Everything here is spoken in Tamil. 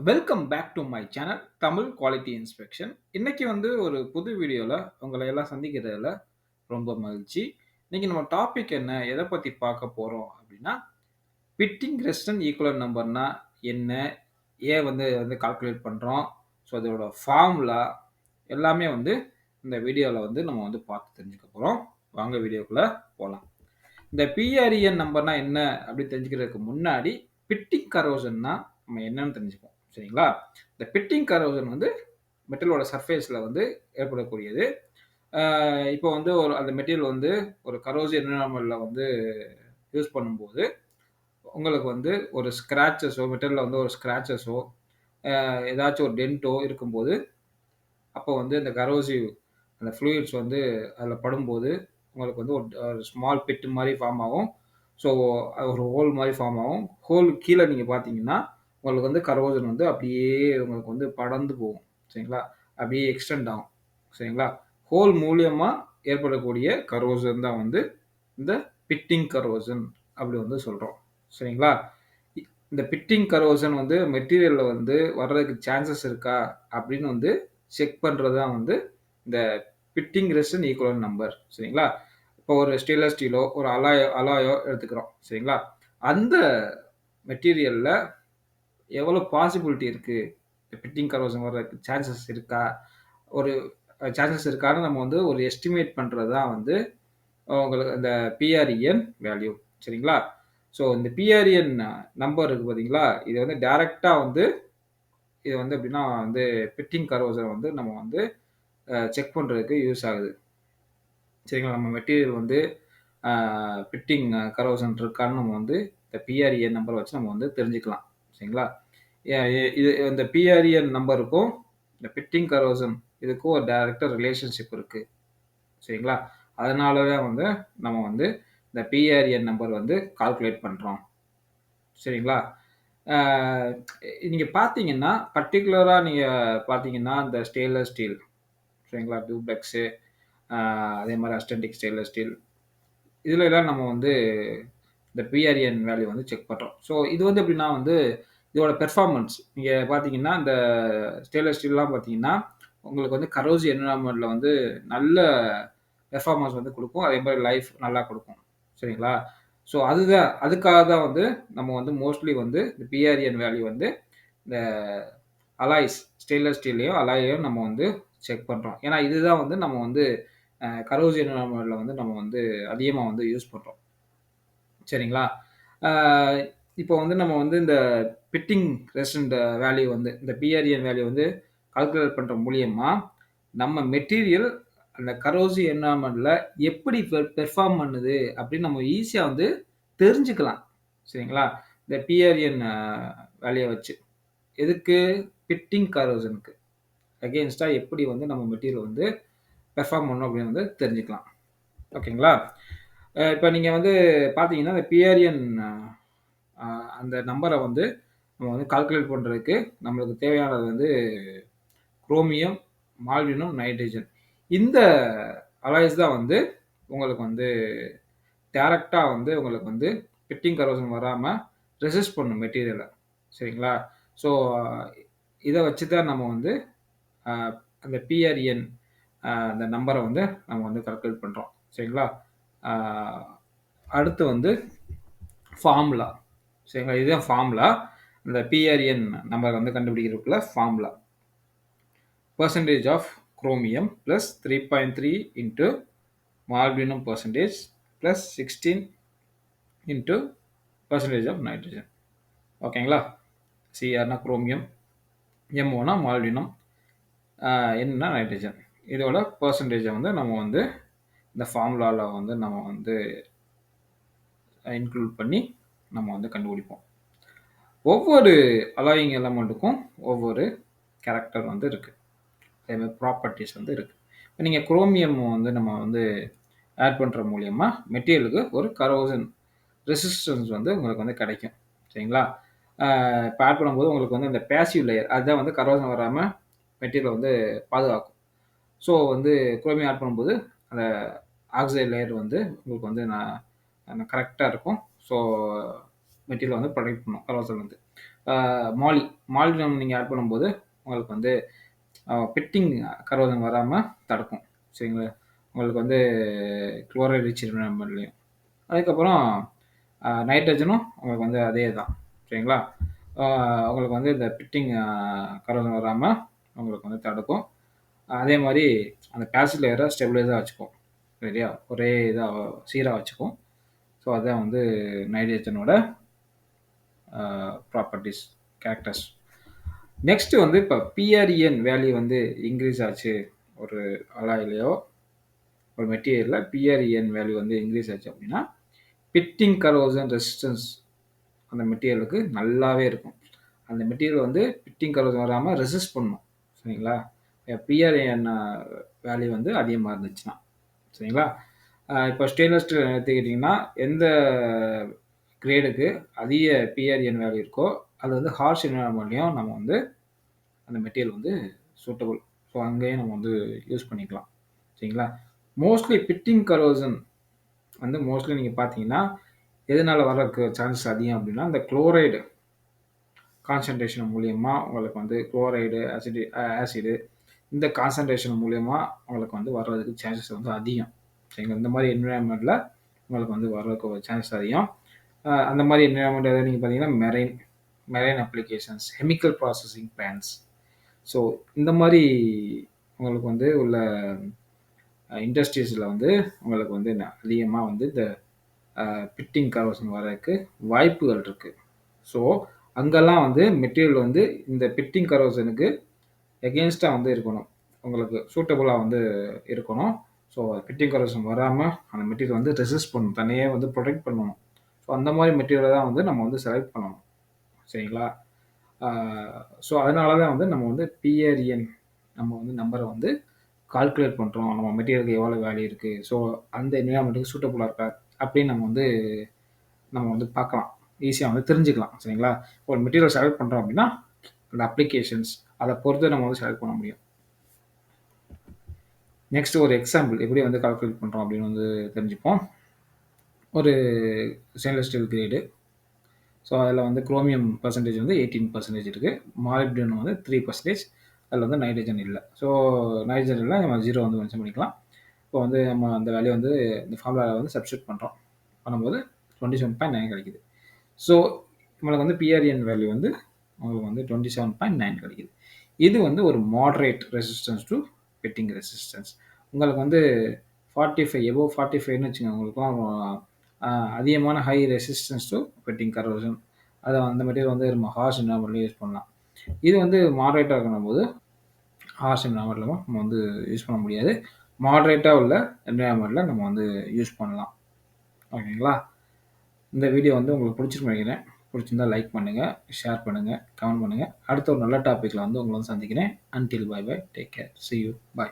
Welcome back to my channel Tamil quality inspection. இன்னைக்கு வந்து ஒரு புது வீடியோல உங்களை எல்லாம் சந்திக்கிறதுல ரொம்ப மகிழ்ச்சி. இன்னைக்கு நம்ம டாபிக் என்ன, எதை பத்தி பார்க்க போறோம் அப்படின்னா, பிட்டிங் ரெஸ்டன் ஈக்குவலன்ட் நம்பர்னா என்ன, ஏன் வந்து வந்து கால்குலேட் பண்றோம், ஸோ அதோட ஃபார்முலா எல்லாமே வந்து இந்த வீடியோவில் வந்து நம்ம வந்து பார்த்து தெரிஞ்சுக்க போறோம். வாங்க வீடியோக்குள்ள போகலாம். இந்த பிஆர்இஎன் நம்பர்னா என்ன அப்படி தெரிஞ்சுக்கிறதுக்கு முன்னாடி பிட்டிங் கரோஷன்னா நம்ம என்னன்னு தெரிஞ்சுப்போம். சரிங்களா? இந்த பிட்டிங் கரோஷன் வந்து மெட்டலோட சர்ஃபேஸ்ல வந்து ஏற்படக்கூடியது. இப்போ வந்து அந்த மெட்டீரியல் வந்து ஒரு கரோசிவ் என்விரான்மென்ட்ல வந்து யூஸ் பண்ணும்போது, உங்களுக்கு வந்து ஒரு ஸ்க்ராச்சஸோ, மெட்டல்ல வந்து ஒரு ஸ்க்ராச்சஸோ, ஏதாச்சும் ஒரு டென்ட்டோ இருக்கும்போது, அப்போ வந்து இந்த கரோசிவ் அந்த ஃப்ளூயிட்ஸ் வந்து அதில படும்போது, உங்களுக்கு வந்து ஒரு ஸ்மால் பிட் மாரி ஃபார்ம் ஆகும். ஸோ, ஒரு ஹோல் மாரி ஃபார்ம் ஆகும். ஹோல் கீழ நீங்க பார்த்தீங்கன்னா, உங்களுக்கு வந்து கரோசன் வந்து அப்படியே உங்களுக்கு வந்து படர்ந்து போகும். சரிங்களா? அப்படியே எக்ஸ்டெண்ட் ஆகும். சரிங்களா? ஹோல் மூலியமா ஏற்படக்கூடிய கரோசன் தான் வந்து இந்த பிட்டிங் கரோசன் அப்படி வந்து சொல்றோம். சரிங்களா? இ இந்த பிட்டிங் கரோசன் வந்து மெட்டீரியல்ல வந்து வர்றதுக்கு சான்சஸ் இருக்கா அப்படின்னு வந்து செக் பண்றது தான் வந்து இந்த பிட்டிங் ரெசிஸ்டன்ட் ஈக்குவலன்ட் நம்பர். சரிங்களா? இப்போ ஒரு ஸ்டெயின்லெஸ் ஸ்டீலோ, ஒரு அலாயோ எடுத்துக்கிறோம். சரிங்களா? அந்த மெட்டீரியல்ல எவ்வளோ பாசிபிலிட்டி இருக்கு? பிட்டிங் கரோஷன் வர்றதுக்கு சான்சஸ் இருக்கா? ஒரு சான்சஸ் இருக்கான்னு நம்ம வந்து ஒரு எஸ்டிமேட் பண்றது தான் வந்து உங்களுக்கு இந்த பிஆர்இஎன் வேல்யூ. சரிங்களா? ஸோ இந்த பிஆர்இஎன் நம்பர் இருக்கு பார்த்தீங்களா? இது வந்து டைரக்ட்டா வந்து இது வந்து எப்படின்னா வந்து பிட்டிங் கரோஷன வந்து நம்ம வந்து செக் பண்றதுக்கு யூஸ் ஆகுது. சரிங்களா? நம்ம மெட்டீரியல் வந்து பிட்டிங் கரோஷன் இருக்கான்னு நம்ம வந்து இந்த பிஆர்இஎன் நம்பர வச்சு நம்ம வந்து தெரிஞ்சுக்கலாம். சரிங்களா? எ எ இது இந்த பிஆர்இஎன் நம்பருக்கும், இந்த பிட்டிங் கரோஷன் இதுக்கும் ஒரு டைரக்ட்டா ரிலேஷன்ஷிப் இருக்கு. சரிங்களா? அதனால தான் வந்து நம்ம வந்து இந்த பிஆர்இஎன் நம்பர் வந்து கால்குலேட் பண்றோம். சரிங்களா? ஆ நீங்க பார்த்தீங்கன்னா, பர்ட்டிகுலரா நீங்க பார்த்தீங்கன்னா, இந்த ஸ்டெயின்லெஸ் ஸ்டீல் சரிங்களா? டூப்ளெக்ஸு ஆ அதே மாரி அஸ்டென்டிக் ஸ்டெயின்லெஸ் ஸ்டீல் இதுலலாம் நம்ம வந்து இந்த பிஆர்இஎன் வேல்யூ வந்து செக் பண்றோம். ஸோ இது வந்து எப்படின்னா வந்து இதோட பெர்ஃபார்மன்ஸ் நீங்க பார்த்தீங்கன்னா, இந்த ஸ்டெயின்லெஸ் ஸ்டீல்லாம் பார்த்தீங்கன்னா, உங்களுக்கு வந்து கரோசிவ் என்விரான்மென்ட்ல வந்து நல்ல பெர்ஃபார்மன்ஸ் வந்து குடுக்கும். அதே மாரி லைஃப் நல்லா குடுக்கும். சரிங்களா? ஸோ அதுக்காக தான் வந்து நம்ம வந்து மோஸ்ட்லி வந்து இந்த பிஆர்இஎன் வேல்யூ வந்து இந்த அலாய்ஸ் ஸ்டெயின்லெஸ் ஸ்டீல்லயும், அலாய்லயும் நம்ம வந்து செக் பண்றோம். ஏன்னா இதுதான் வந்து நம்ம வந்து கரோசிவ் என்விரான்மென்ட்ல வந்து நம்ம வந்து அதிகமா வந்து யூஸ் பண்றோம். சரிங்களா? ஆ இப்போ வந்து நம்ம வந்து இந்த பிட்டிங் ரெசிஸ்டன்ட் வேல்யூ வந்து இந்த பிஆர்இஎன் வேல்யூ வந்து கால்குலேட் பண்ற மூலியமா, நம்ம மெட்டீரியல் அந்த கரோசிவ் என்விரான்மென்ட்ல எப்படி பெர்ஃபார்ம் பண்ணுது அப்படின்னு நம்ம ஈஸியா வந்து தெரிஞ்சுக்கலாம். சரிங்களா? இந்த பிஆர்இஎன் வேல்யூ வச்சு. எதுக்கு? பிட்டிங் கரோஷனுக்கு. அகைன்ஸ்ட்டா எப்படி வந்து நம்ம மெட்டீரியல் வந்து பெர்ஃபார்ம் பண்ணும் அப்படின்னு வந்து தெரிஞ்சுக்கலாம். ஓகேங்களா? இப்ப நீங்க வந்து பார்த்தீங்கன்னா, இந்த பிஆர்இஎன் அ அந்த நம்பர வந்து நம்ம வந்து கால்குலேட் பண்றதுக்கு நம்மளுக்கு தேவையானது வந்து குரோமியம், மால்டினம், நைட்ரஜன். இந்த அலாய்ஸ் தான் வந்து உங்களுக்கு வந்து டைரக்ட்டா வந்து உங்களுக்கு வந்து பிட்டிங் கரோஷன் வராம ரெசிஸ்ட் பண்ணும் மெட்டீரியல. சரிங்களா? ஸோ இத வச்சு தான் நம்ம வந்து அ அந்த பிஆர்இஎன் அந்த நம்பர வந்து நம்ம வந்து கால்குலேட் பண்றோம். சரிங்களா? ஆ அடுத்து வந்து ஃபார்முலா. சரிங்களா? இதுதான் ஃபார்முலா. இந்த பிஆர்இஎன் நம்பர் வந்து கண்டுபிடிக்கிறதுக்குள்ள formula. Percentage of chromium plus 3.3 into molybdenum percentage plus 16 into percentage of nitrogen. ஓகேங்களா? சிஆர்னா குரோமியம், எம்ஓனா மால்டினம், என்னா நைட்ரஜன். இதோட பெர்சன்டேஜ வந்து நம்ம வந்து இந்த ஃபார்முலால வந்து நம்ம வந்து இன்க்ளூட் பண்ணி நம்ம வந்து கண்டுபிடிப்போம். ஒவ்வொரு அலாயிங் எலமெண்ட்டுக்கும் ஒவ்வொரு கேரக்டர் வந்து இருக்கு. அதே மாரி ப்ராப்பர்ட்டீஸ் வந்து இருக்கு. இப்ப நீங்க குரோமியம் வந்து நம்ம வந்து ஆட் பண்ற மூலியமா மெட்டீரியலுக்கு ஒரு கரோசன் ரெசிஸ்டன்ஸ் வந்து உங்களுக்கு வந்து கிடைக்கும். சரிங்களா? இப்ப ஆட் பண்ணும்போது உங்களுக்கு வந்து அந்த பேசிவ் லேயர் அதுதான் வந்து கரோசன் வராம மெட்டீரியல வந்து பாதுகாக்கும். ஸோ வந்து குரோமியம் ஆட் பண்ணும்போது அந்த ஆக்சைடு லேயர் வந்து உங்களுக்கு வந்து கரெக்ட்டா இருக்கும். ஸோ மெட்டீரியல வந்து ப்ரொடெக்ட் பண்ணும் கரோசன்லருந்து. மாலி மாலிப்டினம் நீங்கள் ஆட் பண்ணும்போது உங்களுக்கு வந்து பிட்டிங் கரோசன் வராமல் தடுக்கும். சரிங்களா? உங்களுக்கு வந்து குளோரைட் ரிச் என்விரான்மெண்ட்லேயும். அதுக்கப்புறம் நைட்ரஜனும் உங்களுக்கு வந்து அதே தான். சரிங்களா? உங்களுக்கு வந்து இந்த பிட்டிங் கரோசன் வராமல் உங்களுக்கு வந்து தடுக்கும். அதே மாதிரி அந்த பேசிவ் லேயரை ஸ்டெபிலைஸாக வச்சுக்கும். சரியா? ஒரே இதாக சீராக வச்சுக்கும். ஸோ அதான் வந்து நைட்ரஜனோட ப்ராப்பர்ட்டிஸ், கேரக்டர்ஸ். நெக்ஸ்ட் வந்து இப்போ பிஆர்இஎன் வேல்யூ வந்து இன்க்ரீஸ் ஆச்சு ஒரு அலாயிலையோ ஒரு மெட்டீரியலில் பிஆர்இஎன் வேல்யூ வந்து இன்க்ரீஸ் ஆச்சு அப்படின்னா பிட்டிங் கரோசன் ரெசிஸ்டன்ஸ் அந்த மெட்டீரியலுக்கு நல்லாவே இருக்கும். அந்த மெட்டீரியல் வந்து பிட்டிங் கரோசன் வராமல் ரெசிஸ்ட் பண்ணணும். சரிங்களா? பிஆர்இஎன் வேல்யூ வந்து அதிகமாக இருந்துச்சுன்னா. சரிங்களா? இப்போ ஸ்டெயின்லெஸ் ஸ்டீல் எடுத்துக்கிட்டிங்கன்னா எந்த கிரேடுக்கு அதிக பிஆர்இஎன் வேல்யூ இருக்கோ அது வந்து ஹார்ஷ் என்விரான்மெண்ட்லையும் நம்ம வந்து அந்த மெட்டீரியல் வந்து சூட்டபுள். ஸோ அங்கேயும் நம்ம வந்து யூஸ் பண்ணிக்கலாம். சரிங்களா? மோஸ்ட்லி பிட்டிங் கரோசன் வந்து மோஸ்ட்லி நீங்கள் பார்த்தீங்கன்னா எதனால் வர்றதுக்கு சான்சஸ் அதிகம் அப்படின்னா இந்த குளோரைடு கான்சன்ட்ரேஷன் மூலியமாக உங்களுக்கு வந்து குளோரைடு ஆசிடு இந்த கான்சன்ட்ரேஷன் மூலியமாக உங்களுக்கு வந்து வர்றதுக்கு சான்சஸ் வந்து அதிகம். சரிங்களா? இந்த மாதிரி என்விரான்மெண்ட்டில் உங்களுக்கு வந்து வர்றதுக்கு சான்சஸ் அதிகம். அந்த மாதிரி என்விரான்மெண்ட் எதாவது நீங்கள் பார்த்தீங்கன்னா marine applications, chemical processing plants. So இந்த மாதிரி உங்களுக்கு வந்து உள்ள இண்டஸ்ட்ரீஸில் வந்து உங்களுக்கு வந்து அதிகமாக வந்து இந்த பிட்டிங் கரோசன் வர்றதுக்கு வாய்ப்புகள் இருக்குது. ஸோ அங்கெல்லாம் வந்து மெட்டீரியல் வந்து இந்த பிட்டிங் கரோசனுக்கு எகெயின்ஸ்டாக வந்து இருக்கணும். உங்களுக்கு சூட்டபுளாக வந்து இருக்கணும். ஸோ பிட்டிங் கரோசன் வராமல் அந்த மெட்டீரியல் வந்து ரெசிஸ்ட் பண்ணணும், தன்னையே வந்து ப்ரொடெக்ட் பண்ணணும். ஸோ அந்த மாதிரி மெட்டீரியலை தான் வந்து நம்ம வந்து செலக்ட் பண்ணணும். சரிங்களா? ஸோ அதனால தான் வந்து நம்ம வந்து பிஆர்இஎன் நம்ம வந்து நம்பரை வந்து கால்குலேட் பண்ணுறோம். நம்ம மெட்டீரியலுக்கு எவ்வளோ வேல்யூ இருக்குது, ஸோ அந்த என்விரான்மெண்ட்டுக்கு சூட்டபுளாக இருக்கா அப்படின்னு நம்ம வந்து பார்க்கலாம். ஈஸியாக வந்து தெரிஞ்சுக்கலாம். சரிங்களா? ஒரு மெட்டீரியல் செலக்ட் பண்ணுறோம் அப்படின்னா அந்த அப்ளிகேஷன்ஸ் அதை பொறுத்து நம்ம வந்து செலக்ட் பண்ண முடியும். நெக்ஸ்ட் ஒரு எக்ஸாம்பிள் எப்படி வந்து கால்குலேட் பண்ணுறோம் அப்படின்னு வந்து தெரிஞ்சுப்போம். ஒரு ஸ்டெயின்லெஸ் ஸ்டீல் கிரேடு. ஸோ அதில் வந்து குரோமியம் பர்சன்டேஜ் வந்து 18% இருக்குது. மாலிப்டினம் வந்து 3%. அதில் வந்து நைட்ரஜன் இல்லை. ஸோ நைட்ரஜன் இல்லை, நம்ம 0 வந்து மென்ஷன் பண்ணிக்கலாம். இப்போ வந்து நம்ம அந்த வேல்யூ வந்து இந்த ஃபார்முலாவில் வந்து சப்ஸ்டியூட் பண்ணும்போது 27.9 கிடைக்குது. ஸோ நம்மளுக்கு வந்து பிஆர்இஎன் வேல்யூ வந்து உங்களுக்கு வந்து 27.9 கிடைக்குது. இது வந்து ஒரு moderate resistance to pitting resistance. உங்களுக்கு வந்து 45 எபோவ் 45ன்னு வச்சுக்கோங்க, உங்களுக்குலாம் அதிகமான high resistance to pitting corrosion. அதை அந்த மெட்டீரியல் வந்து நம்ம ஹார்ஷ் என்விரான்மெண்ட்லையும் யூஸ் பண்ணலாம். இது வந்து மாடரேட்டாக இருக்கணும்போது ஹார்ஷ் என்விரான்மெண்ட்டில் நம்ம வந்து யூஸ் பண்ண முடியாது. மாடரேட்டாக உள்ள என்விரான்மெண்ட்டில் நம்ம வந்து யூஸ் பண்ணலாம். ஓகேங்களா? இந்த வீடியோ வந்து உங்களுக்கு பிடிச்சிருக்குன்னு நினைக்கிறேன். பிடிச்சிருந்தா லைக் பண்ணுங்கள், ஷேர் பண்ணுங்கள், கமெண்ட் பண்ணுங்கள். அடுத்த ஒரு நல்ல டாப்பிக்கில் வந்து உங்களை வந்து சந்திக்கிறேன். Until bye bye, take care, see you, bye.